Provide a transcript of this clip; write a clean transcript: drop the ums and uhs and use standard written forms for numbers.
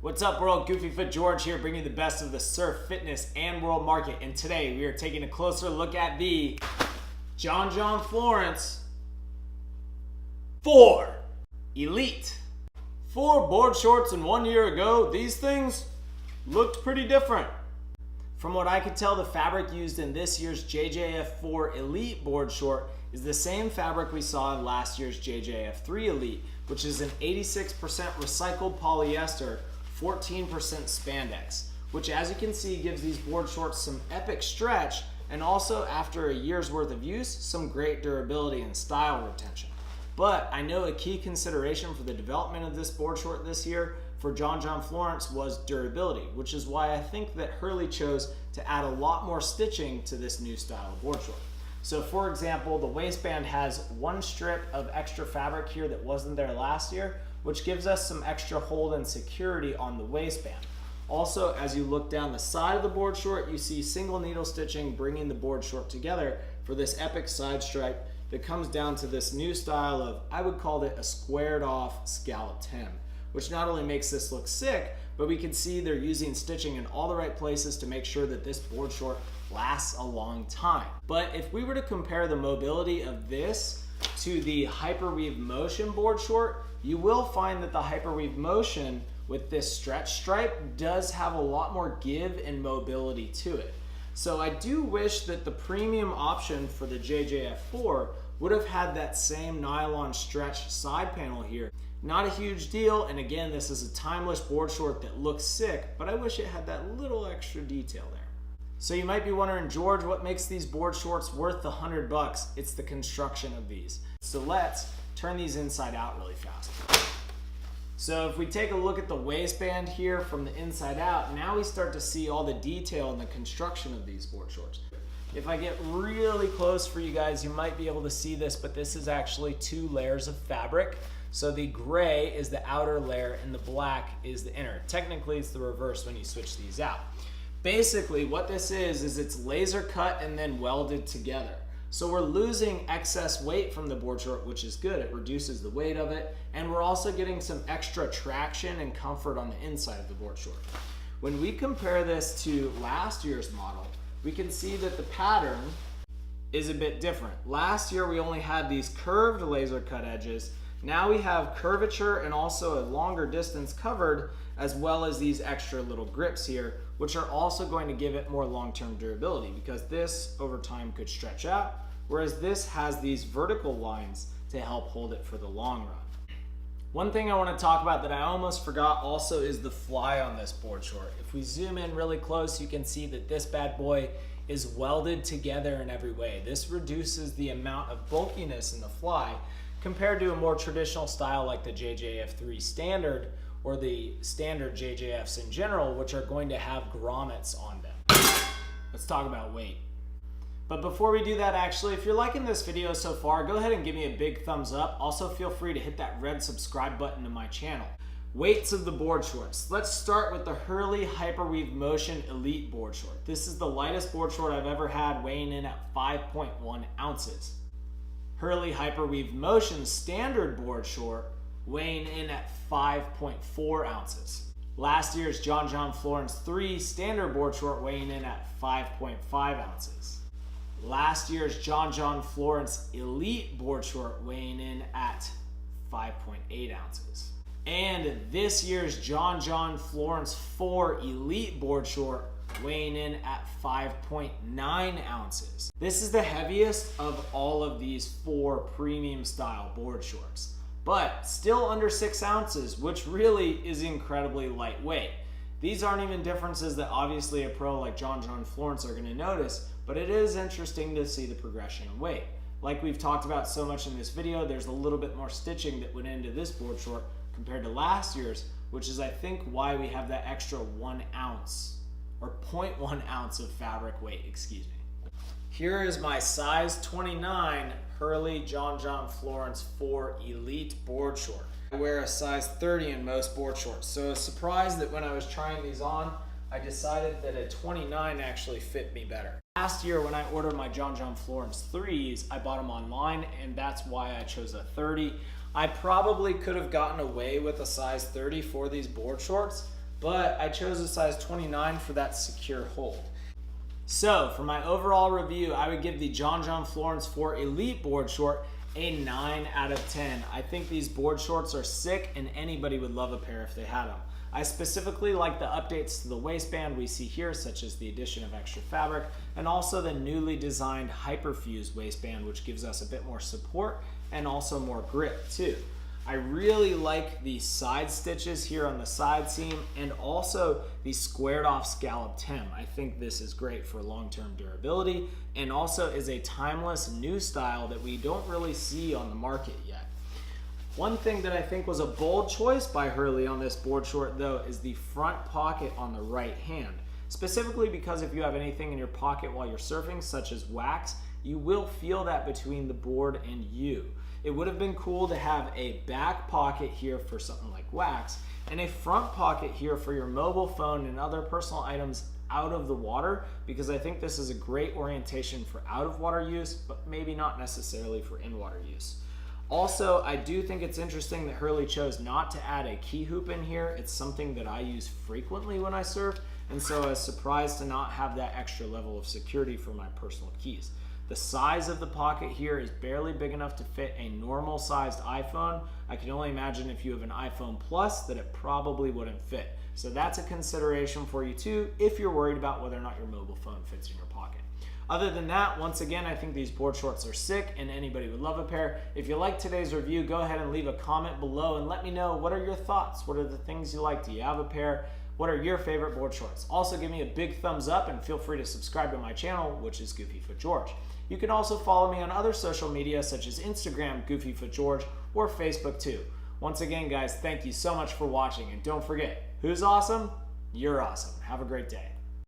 What's up world, Goofyfoot George here, bringing you the best of the surf, fitness, and world market. And today we are taking a closer look at the John Florence 4 Elite. 4 board shorts in 1 year ago, these things looked pretty different. From what I could tell, the fabric used in this year's JJF4 Elite board short is the same fabric we saw in last year's JJF3 Elite, which is an 86% recycled polyester, 14% spandex, which as you can see gives these board shorts some epic stretch, and also after a year's worth of use, some great durability and style retention. But I know a key consideration for the development of this board short this year for John Florence was durability, which is why I think that Hurley chose to add a lot more stitching to this new style of board short. So for example, the waistband has one strip of extra fabric here that wasn't there last year, which gives us some extra hold and security on the waistband. Also, as you look down the side of the board short, you see single needle stitching bringing the board short together for this epic side stripe that comes down to this new style of, I would call it a squared off scalloped hem, which not only makes this look sick, but we can see they're using stitching in all the right places to make sure that this board short lasts a long time. But if we were to compare the mobility of this to the Hyperweave Motion board short, you will find that the Hyperweave Motion with this stretch stripe does have a lot more give and mobility to it. So I do wish that the premium option for the JJF4 would have had that same nylon stretch side panel here. Not a huge deal, and again, this is a timeless board short that looks sick, but I wish it had that little extra detail there. So you might be wondering, George, what makes these board shorts worth the $100? It's the construction of these. So let's turn these inside out really fast. So if we take a look at the waistband here from the inside out, now we start to see all the detail in the construction of these board shorts. If I get really close for you guys, you might be able to see this, but this is actually 2 layers of fabric. So the gray is the outer layer and the black is the inner. Technically, it's the reverse when you switch these out. Basically, what this is it's laser cut and then welded together. So we're losing excess weight from the board short, which is good. It reduces the weight of it, and we're also getting some extra traction and comfort on the inside of the board short. When we compare this to last year's model, we can see that the pattern is a bit different. Last year, we only had these curved laser cut edges. Now we have curvature and also a longer distance covered, as well as these extra little grips here, which are also going to give it more long-term durability because this over time could stretch out, whereas this has these vertical lines to help hold it for the long run. One thing I want to talk about that I almost forgot also is the fly on this board short. If we zoom in really close, you can see that this bad boy is welded together in every way. This reduces the amount of bulkiness in the fly compared to a more traditional style like the JJF3 standard or the standard JJFs in general, which are going to have grommets on them. Let's talk about weight. But before we do that, actually, if you're liking this video so far, go ahead and give me a big thumbs up. Also, feel free to hit that red subscribe button to my channel. Weights of the board shorts. Let's start with the Hurley Hyperweave Motion Elite board short. This is the lightest board short I've ever had, weighing in at 5.1 ounces. Hurley Hyperweave Motion standard board short weighing in at 5.4 ounces. Last year's John Florence 3 standard board short weighing in at 5.5 ounces. Last year's John Florence Elite board short weighing in at 5.8 ounces. And this year's John Florence 4 Elite board short weighing in at 5.9 ounces. This is the heaviest of all of these 4 premium style board shorts, but still under 6 ounces, which really is incredibly lightweight. These aren't even differences that obviously a pro like John Florence are gonna notice, but it is interesting to see the progression in weight. Like we've talked about so much in this video, there's a little bit more stitching that went into this board short compared to last year's, which is I think why we have that extra 1 ounce or 0.1 ounce of fabric weight, excuse me. Here is my size 29 Hurley John Florence 4 Elite board short. I wear a size 30 in most board shorts, so I was surprised that when I was trying these on, I decided that a 29 actually fit me better. Last year when I ordered my John Florence 3s, I bought them online, and that's why I chose a 30. I probably could have gotten away with a size 30 for these board shorts, but I chose a size 29 for that secure hold. So for my overall review, I would give the John Florence 4 Elite board short a 9 out of 10. I think these board shorts are sick and anybody would love a pair if they had them. I specifically like the updates to the waistband we see here, such as the addition of extra fabric, and also the newly designed Hyperfuse waistband, which gives us a bit more support and also more grip too. I really like the side stitches here on the side seam and also the squared off scalloped hem. I think this is great for long-term durability and also is a timeless new style that we don't really see on the market yet. One thing that I think was a bold choice by Hurley on this board short though is the front pocket on the right hand. Specifically because if you have anything in your pocket while you're surfing, such as wax, you will feel that between the board and you. It would have been cool to have a back pocket here for something like wax and a front pocket here for your mobile phone and other personal items out of the water, because I think this is a great orientation for out of water use, but maybe not necessarily for in water use. Also, I do think it's interesting that Hurley chose not to add a key hoop in here. It's something that I use frequently when I surf, and so I was surprised to not have that extra level of security for my personal keys. The size of the pocket here is barely big enough to fit a normal sized iPhone. I can only imagine if you have an iPhone Plus that it probably wouldn't fit. So that's a consideration for you too if you're worried about whether or not your mobile phone fits in your pocket. Other than that, once again, I think these board shorts are sick and anybody would love a pair. If you liked today's review, go ahead and leave a comment below and let me know, what are your thoughts? What are the things you like? Do you have a pair? What are your favorite board shorts? Also give me a big thumbs up and feel free to subscribe to my channel, which is Goofyfoot George. You can also follow me on other social media such as Instagram, Goofyfoot George, or Facebook too. Once again, guys, thank you so much for watching, and don't forget, who's awesome? You're awesome. Have a great day.